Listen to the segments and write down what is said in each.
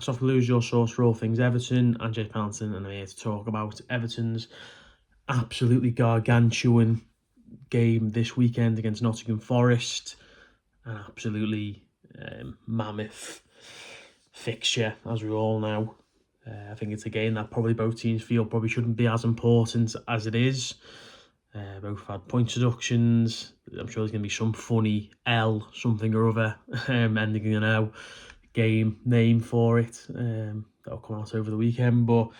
Box Off Lose Your Source for all things Everton. I'm Jay Panton, and I'm here to talk about Everton's absolutely gargantuan game this weekend against Nottingham Forest. An absolutely mammoth fixture, as we all know. I think it's a game that probably both teams feel probably shouldn't be as important as it is. Both had point deductions. I'm sure there's going to be some funny L something or other ending in an O game name for it that'll come out over the weekend. But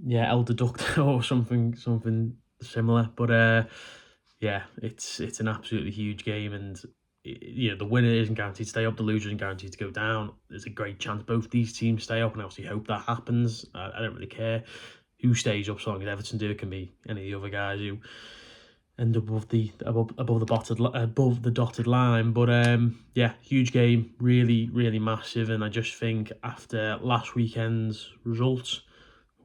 yeah, El Deducto or something similar. But yeah, it's an absolutely huge game, and the winner isn't guaranteed to stay up, the loser isn't guaranteed to go down. There's a great chance both these teams stay up, and I obviously hope that happens. I don't really care who stays up, so long as Everton do. It can be any of the other guys who end up above the dotted line. But yeah, huge game, really massive. And I just think after last weekend's results,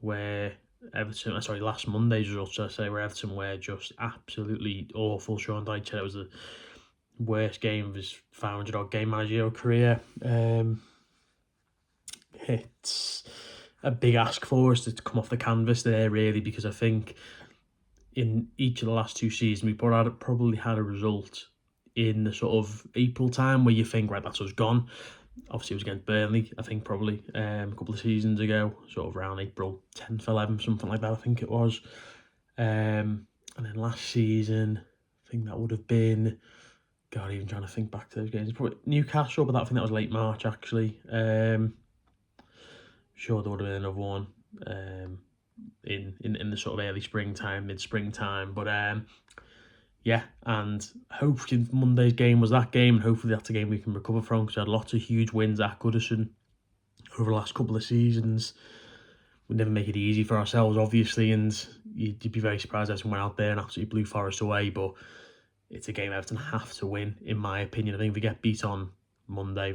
where last Monday's results, where Everton were just absolutely awful. Sean Dyche said it was the worst game of his 500-odd game managerial career. It's a big ask for us to come off the canvas there, really, because I think in each of the last two seasons we probably had a result in the sort of April time where you think, right, that's us gone. Obviously it was against Burnley, I think, probably a couple of seasons ago, sort of around April 10th, 11th, something like that, I think it was. And then last season, I think that would have been, God, even trying to think back to those games, probably Newcastle, but I think that was late March, actually. Sure there would have been another one in the sort of early springtime, mid-springtime. But yeah, and hopefully Monday's game was that game, and hopefully that's a game we can recover from, because we had lots of huge wins at Goodison over the last couple of seasons. We'd never make it easy for ourselves, obviously, and you'd be very surprised if someone out there and absolutely blew Forest away, but it's a game Everton have to win, in my opinion. I think if we get beat on Sunday,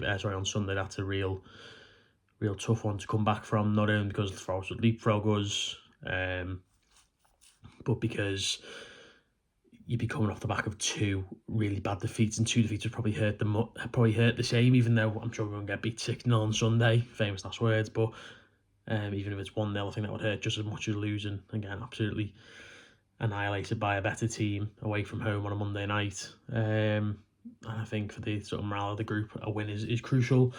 that's a real tough one to come back from, not only because the Forest would leapfrog us, but because you'd be coming off the back of two really bad defeats, and two defeats would probably hurt the same, even though I'm sure we're going to get beat 6-0 on Sunday, famous last words. But even if it's 1-0, I think that would hurt just as much as losing, again, absolutely annihilated by a better team away from home on a Monday night. And I think for the sort of morale of the group, a win is crucial.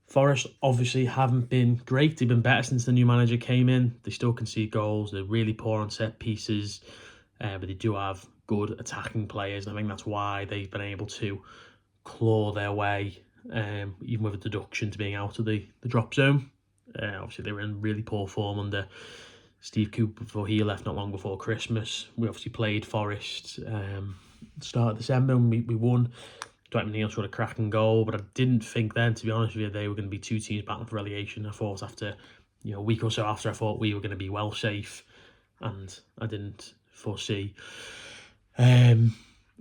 Forest obviously haven't been great. They've been better since the new manager came in. They still concede goals. They're really poor on set pieces, but they do have good attacking players, and I think that's why they've been able to claw their way, even with a deduction, to being out of the drop zone. Obviously, they were in really poor form under Steve Cooper before he left not long before Christmas. We obviously played Forest start of December, and we won. Dwight McNeil scored a cracking goal, but I didn't think then, to be honest with you, they were going to be two teams battling for relegation. I thought after a week or so after, I thought we were going to be well safe, and I didn't foresee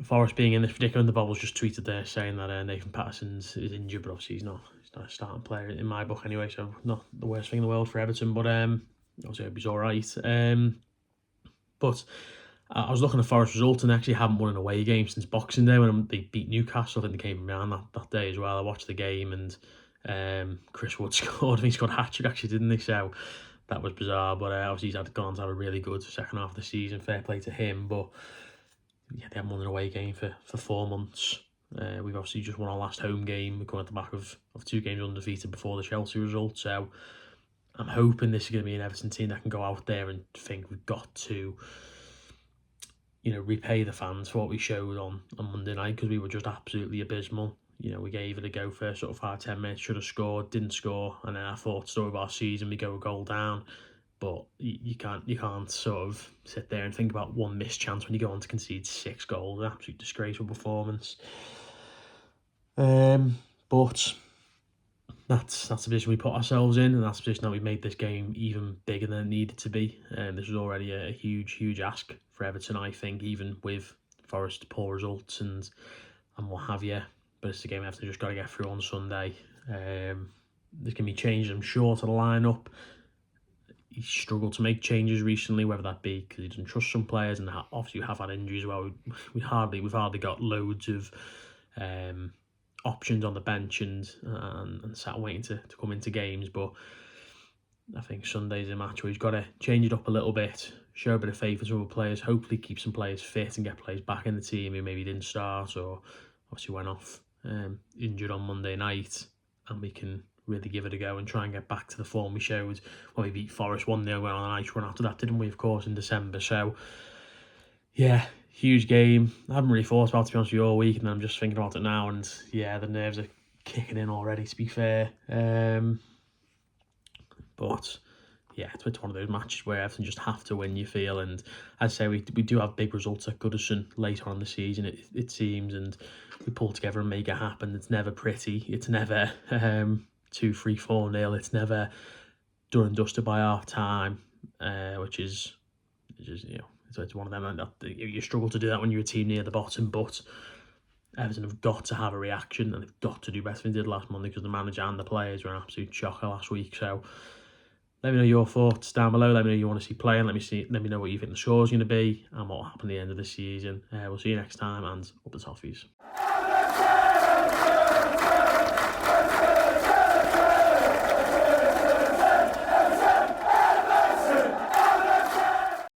Forest being in this predicament. The Bobbles just tweeted there saying that Nathan Patterson's is injured, but obviously he's not a starting player in my book anyway, so not the worst thing in the world for Everton, but obviously I hope he's alright. But I was looking at Forest results, and they actually haven't won an away game since Boxing Day when they beat Newcastle. I think they came around that day as well. I watched the game, and Chris Wood scored. I think he scored a hat-trick, actually, didn't he? So that was bizarre, but obviously he's gone on to have a really good second half of the season. Fair play to him, but yeah, they haven't won an away game for 4 months. We've obviously just won our last home game. We're coming at the back of 2 games undefeated before the Chelsea result, so I'm hoping this is going to be an Everton team that can go out there and think we've got to repay the fans for what we showed on Monday night, because we were just absolutely abysmal. We gave it a go for sort of 5-10 minutes, should have scored, didn't score, and then I thought, story of our season, we go a goal down. But you can't sort of sit there and think about one missed chance when you go on to concede 6 goals. An absolute disgraceful performance. But that's the position we put ourselves in, and that's the position that we made this game even bigger than it needed to be. This was already a huge ask for Everton, I think, even with Forest's poor results and what have you. But it's a game Everton just got to get through on Sunday. There's going to be changes, I'm sure, to the lineup. He's struggled to make changes recently, whether that be because he doesn't trust some players, and obviously we have had injuries as well. We've hardly got loads of options on the bench and sat waiting to come into games. But I think Sunday's a match where he's got to change it up a little bit, show a bit of faith for some other players, hopefully keep some players fit and get players back in the team who maybe didn't start or obviously went off injured on Monday night, and we can really give it a go and try and get back to the form we showed when we beat Forest 1-0, went on a nice run after that, didn't we, of course, in December. So, yeah, huge game. I haven't really thought about it, to be honest with you, all week, and I'm just thinking about it now, and yeah, the nerves are kicking in already, to be fair. But yeah, it's one of those matches where Everton just have to win, you feel. And I'd say we do have big results at Goodison later on in the season, it seems, and we pull together and make it happen. It's never pretty. It's never 2-3, 4-0. It's never done and dusted by half time, which is it's one of them that you struggle to do that when you're a team near the bottom. But Everton have got to have a reaction, and they've got to do better than they did last Monday, because the manager and the players were an absolute shocker last week. So let me know your thoughts down below. Let me know who you want to see playing. Let me know what you think the score's going to be and what will happen at the end of the season. We'll see you next time, and up the Toffees.